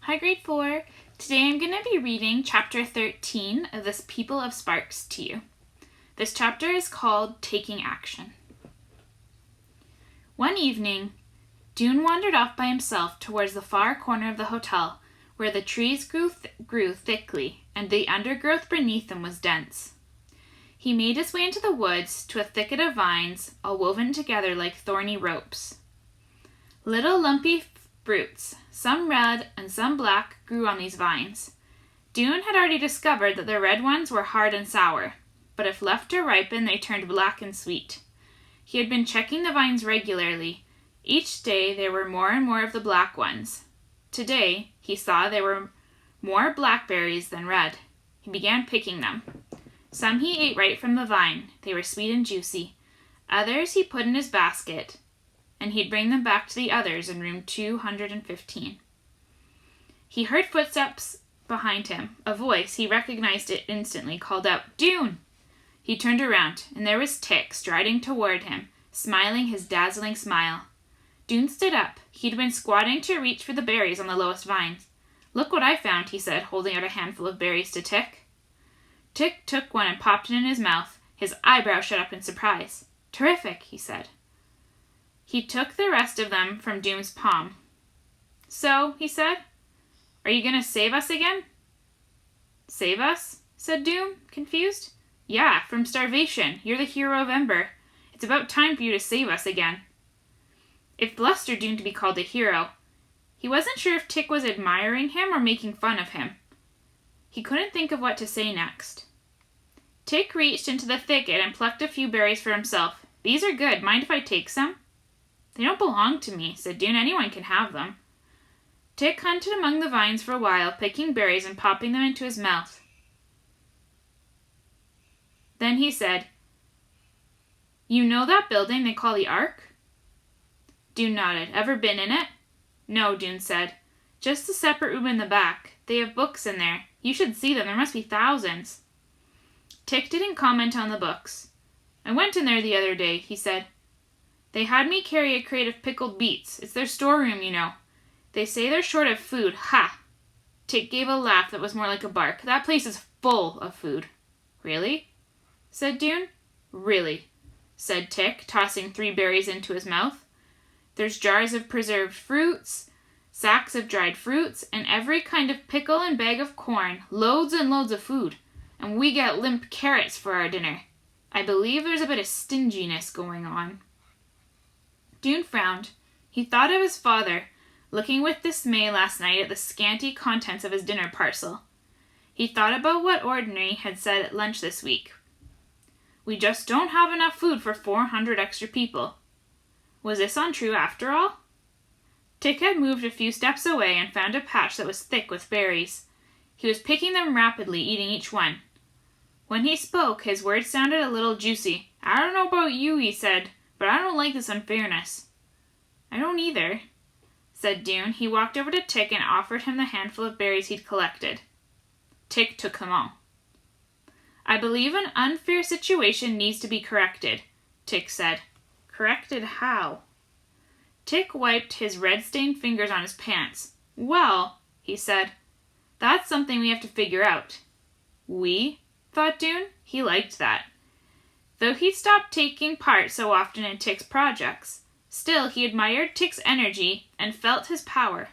Hi, grade 4. Today I'm going to be reading chapter 13 of This People of Sparks to you. This chapter is called Taking Action. One evening, Dune wandered off by himself towards the far corner of the hotel, where the trees grew thickly and the undergrowth beneath them was dense. He made his way into the woods to a thicket of vines, all woven together like thorny ropes. Little lumpy fruits, some red and some black, grew on these vines. Dune had already discovered that the red ones were hard and sour, but if left to ripen, they turned black and sweet. He had been checking the vines regularly. Each day there were more and more of the black ones. Today, he saw there were more blackberries than red. He began picking them. Some he ate right from the vine. They were sweet and juicy. Others he put in his basket, and he'd bring them back to the others in room 215. He heard footsteps behind him. A voice, he recognized it instantly, called out, "Dune!" He turned around, and there was Tick striding toward him, smiling his dazzling smile. Dune stood up. He'd been squatting to reach for the berries on the lowest vines. "Look what I found," he said, holding out a handful of berries to Tick. Tick took one and popped it in his mouth. His eyebrows shot up in surprise. "Terrific," he said. He took the rest of them from Dune's palm. "So," he said, "are you going to save us again?" "Save us?" said Dune, confused. "Yeah, from starvation. You're the hero of Ember. It's about time for you to save us again." It flustered Dune to be called a hero. He wasn't sure if Tick was admiring him or making fun of him. He couldn't think of what to say next. Tick reached into the thicket and plucked a few berries for himself. "These are good. Mind if I take some?" "They don't belong to me," said Dune. "Anyone can have them." Tick hunted among the vines for a while, picking berries and popping them into his mouth. Then he said, "You know that building they call the Ark?" Dune nodded. "Ever been in it?" "No," Dune said. "Just a separate room in the back. They have books in there. You should see them. There must be thousands." Tick didn't comment on the books. "I went in there the other day," he said. "They had me carry a crate of pickled beets. It's their storeroom, you know. They say they're short of food. Ha!" Tick gave a laugh that was more like a bark. "That place is full of food." "Really?" said Dune. "Really," said Tick, tossing 3 berries into his mouth. "There's jars of preserved fruits, sacks of dried fruits, and every kind of pickle and bag of corn. Loads and loads of food. And we get limp carrots for our dinner. I believe there's a bit of stinginess going on." Dune frowned. He thought of his father, looking with dismay last night at the scanty contents of his dinner parcel. He thought about what Ordinary had said at lunch this week. "We just don't have enough food for 400 extra people." Was this untrue after all? Tick had moved a few steps away and found a patch that was thick with berries. He was picking them rapidly, eating each one. When he spoke, his words sounded a little juicy. "I don't know about you," he said, "but I don't like this unfairness." "I don't either," said Dune. He walked over to Tick and offered him the handful of berries he'd collected. Tick took them all. "I believe an unfair situation needs to be corrected," Tick said. "Corrected how?" Tick wiped his red-stained fingers on his pants. "Well," he said, "that's something we have to figure out." "We?" thought Dune. He liked that. Though he'd stopped taking part so often in Tick's projects, still he admired Tick's energy and felt his power.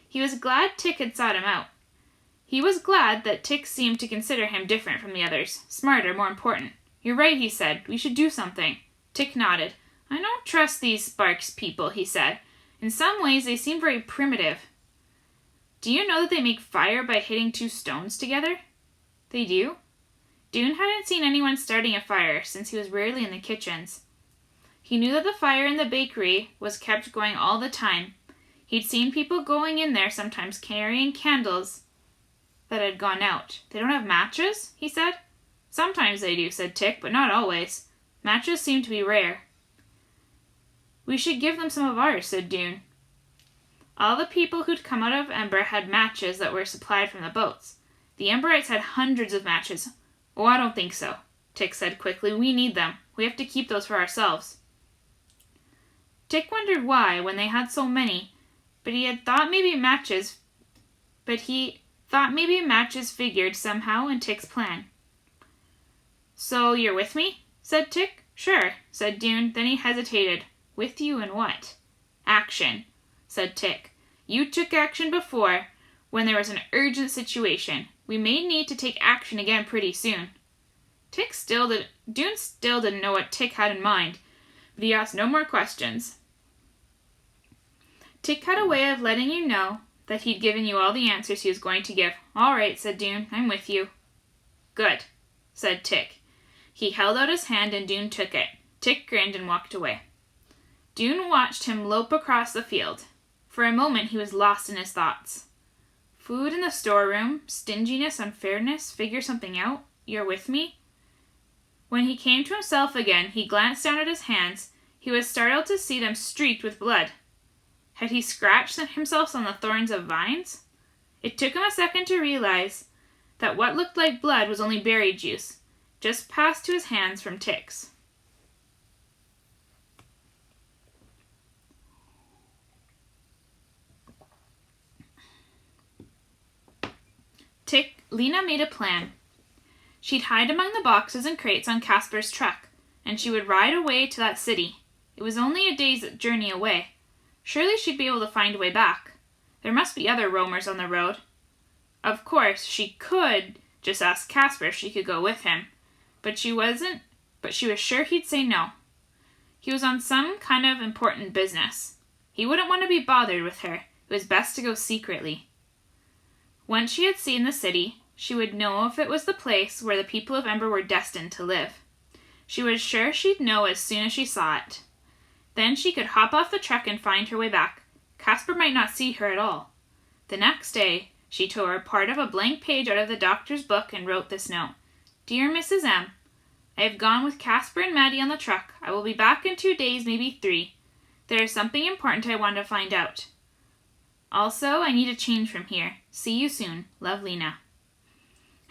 He was glad Tick had sought him out. He was glad that Tick seemed to consider him different from the others, smarter, more important. "You're right," he said. "We should do something." Tick nodded. "I don't trust these Sparks people," he said. "In some ways they seem very primitive." "Do you know that they make fire by hitting 2 stones together?" "They do?" Dune hadn't seen anyone starting a fire since he was rarely in the kitchens. He knew that the fire in the bakery was kept going all the time. He'd seen people going in there sometimes carrying candles that had gone out. "They don't have matches?" he said. "Sometimes they do," said Tick, "but not always. Matches seem to be rare." "We should give them some of ours," said Dune. All the people who'd come out of Ember had matches that were supplied from the boats. The Emberites had hundreds of matches. "Oh, I don't think so," Tick said quickly. "We need them. We have to keep those for ourselves." Tick wondered why, when they had so many, but he had thought maybe matches but he thought maybe matches figured somehow in Tick's plan. "So you're with me?" said Tick. "Sure," said Doone. Then he hesitated. "With you in what?" "Action," said Tick. "You took action before, when there was an urgent situation. We may need to take action again pretty soon." Doone still didn't know what Tick had in mind, but he asked no more questions. Tick had a way of letting you know that he'd given you all the answers he was going to give. "All right," said Doone. "I'm with you." "Good," said Tick. He held out his hand and Doone took it. Tick grinned and walked away. Doone watched him lope across the field. For a moment he was lost in his thoughts. Food in the storeroom, stinginess, unfairness, figure something out, you're with me? When he came to himself again, he glanced down at his hands. He was startled to see them streaked with blood. Had he scratched himself on the thorns of vines? It took him a second to realize that what looked like blood was only berry juice, just passed to his hands from Tick's. Lena made a plan. She'd hide among the boxes and crates on Casper's truck, and she would ride away to that city. It was only a day's journey away. Surely she'd be able to find a way back. There must be other roamers on the road. Of course, she could just ask Casper if she could go with him, but she was sure he'd say no. He was on some kind of important business. He wouldn't want to be bothered with her. It was best to go secretly. Once she had seen the city, she would know if it was the place where the people of Ember were destined to live. She was sure she'd know as soon as she saw it. Then she could hop off the truck and find her way back. Casper might not see her at all. The next day, she tore part of a blank page out of the doctor's book and wrote this note. "Dear Mrs. M, I have gone with Casper and Maddie on the truck. I will be back in 2 days, maybe 3. There is something important I want to find out. Also, I need a change from here. See you soon. Love, Lena."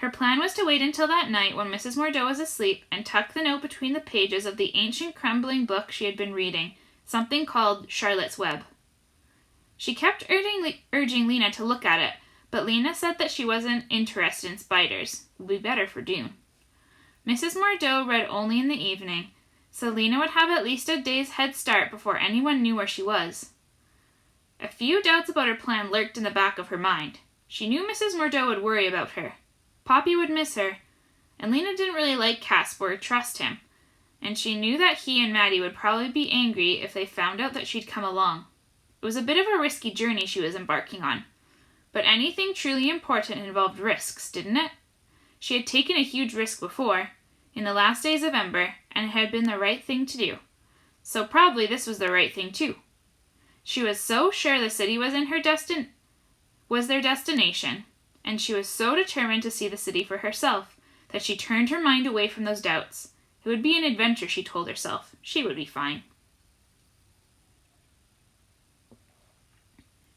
Her plan was to wait until that night when Mrs. Mordeau was asleep and tuck the note between the pages of the ancient crumbling book she had been reading, something called Charlotte's Web. She kept urging Lena to look at it, but Lena said that she wasn't interested in spiders. It would be better for Doone. Mrs. Mordeau read only in the evening, so Lena would have at least a day's head start before anyone knew where she was. A few doubts about her plan lurked in the back of her mind. She knew Mrs. Mordeau would worry about her. Poppy would miss her, and Lena didn't really like Casper or trust him, and she knew that he and Maddie would probably be angry if they found out that she'd come along. It was a bit of a risky journey she was embarking on, but anything truly important involved risks, didn't it? She had taken a huge risk before, in the last days of Ember, and it had been the right thing to do. So probably this was the right thing too. She was so sure the city was their destination, and she was so determined to see the city for herself that she turned her mind away from those doubts. It would be an adventure, she told herself. She would be fine.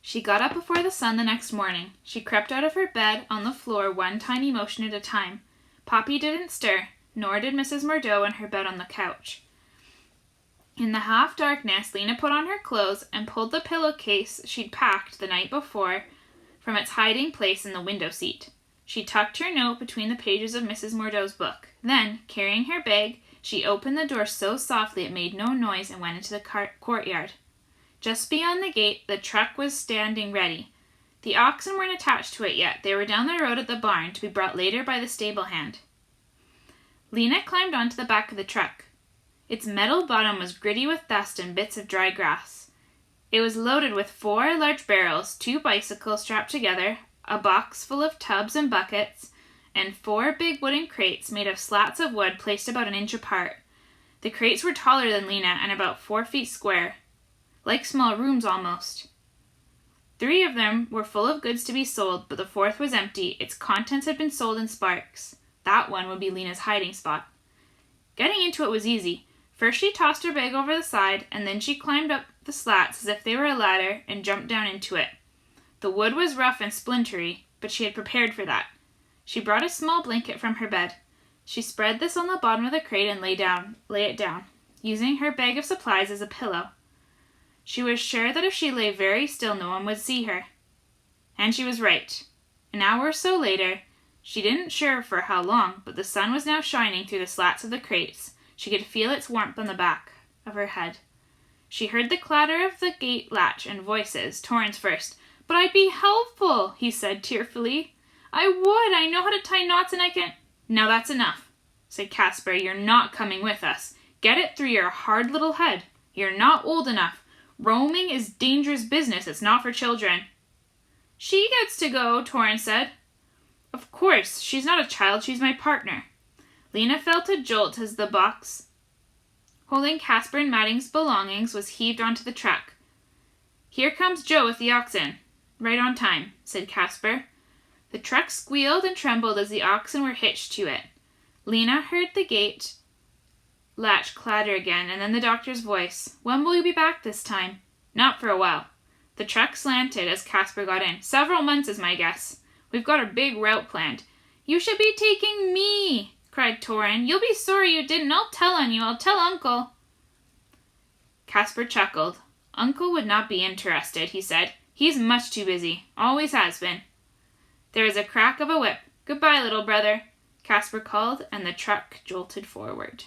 She got up before the sun the next morning. She crept out of her bed on the floor one tiny motion at a time. Poppy didn't stir, nor did Mrs. Mordeau in her bed on the couch. In the half-darkness, Lena put on her clothes and pulled the pillowcase she'd packed the night before from its hiding place in the window seat. She tucked her note between the pages of Mrs. Mordeau's book. Then, carrying her bag, she opened the door so softly it made no noise and went into the courtyard. Just beyond the gate, the truck was standing ready. The oxen weren't attached to it yet. They were down the road at the barn to be brought later by the stable hand. Lena climbed onto the back of the truck. Its metal bottom was gritty with dust and bits of dry grass. It was loaded with 4 large barrels, 2 bicycles strapped together, a box full of tubs and buckets, and 4 big wooden crates made of slats of wood placed about an inch apart. The crates were taller than Lena and about 4 feet square, like small rooms almost. 3 of them were full of goods to be sold, but the 4th was empty. Its contents had been sold in Sparks. That one would be Lena's hiding spot. Getting into it was easy. First she tossed her bag over the side, and then she climbed up the slats as if they were a ladder and jumped down into it. The wood was rough and splintery, but she had prepared for that. She brought a small blanket from her bed. She spread this on the bottom of the crate and lay it down, using her bag of supplies as a pillow. She was sure that if she lay very still, no one would see her. And she was right. An hour or so later, she didn't sure for how long, but the sun was now shining through the slats of the crates. She could feel its warmth on the back of her head. She heard the clatter of the gate latch and voices, Torrance first. "But I'd be helpful," he said tearfully. "I would. I know how to tie knots and I can—" "Now that's enough," said Caspar. "You're not coming with us. Get it through your hard little head. You're not old enough. Roaming is dangerous business. It's not for children." "She gets to go," Torrance said. "Of course. She's not a child. She's my partner." Lena felt a jolt as the box holding Caspar and Maddie's belongings was heaved onto the truck. "Here comes Joe with the oxen." "Right on time," said Caspar. The truck squealed and trembled as the oxen were hitched to it. Lena heard the gate latch clatter again, and then the doctor's voice. "When will you be back this time?" "Not for a while." The truck slanted as Caspar got in. "Several months is my guess. We've got a big route planned." "You should be taking me," cried Torrin. "You'll be sorry you didn't. I'll tell on you. I'll tell Uncle." Caspar chuckled. "Uncle would not be interested," he said. "He's much too busy. Always has been." There was a crack of a whip. "Goodbye, little brother," Caspar called, and the truck jolted forward.